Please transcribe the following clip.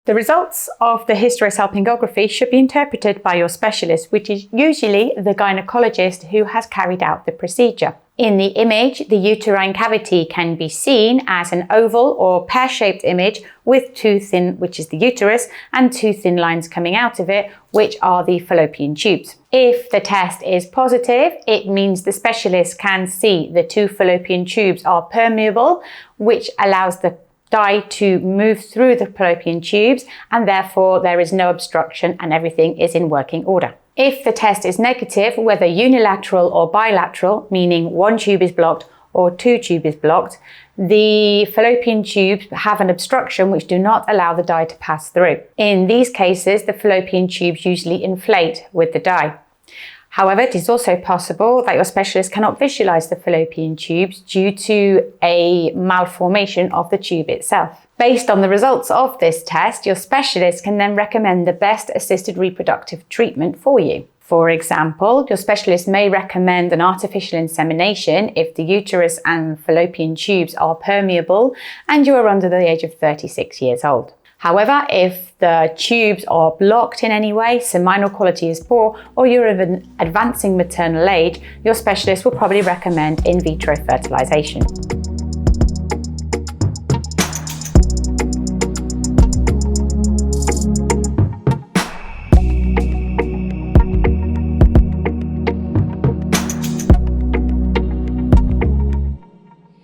The results of the hysterosalpingography should be interpreted by your specialist, which is usually the gynecologist who has carried out the procedure. In the image, the uterine cavity can be seen as an oval or pear-shaped image with which is the uterus, and two thin lines coming out of it, which are the fallopian tubes. If the test is positive, it means the specialist can see the two fallopian tubes are permeable, which allows the dye to move through the fallopian tubes, and therefore there is no obstruction and everything is in working order. If the test is negative, whether unilateral or bilateral, meaning one tube is blocked or two tubes is blocked, the fallopian tubes have an obstruction which do not allow the dye to pass through. In these cases, the fallopian tubes usually inflate with the dye. However, it is also possible that your specialist cannot visualize the fallopian tubes due to a malformation of the tube itself. Based on the results of this test, your specialist can then recommend the best assisted reproductive treatment for you. For example, your specialist may recommend an artificial insemination if the uterus and fallopian tubes are permeable and you are under the age of 36 years old. However, if the tubes are blocked in any way, seminal quality is poor, or you're of an advancing maternal age, your specialist will probably recommend in vitro fertilization.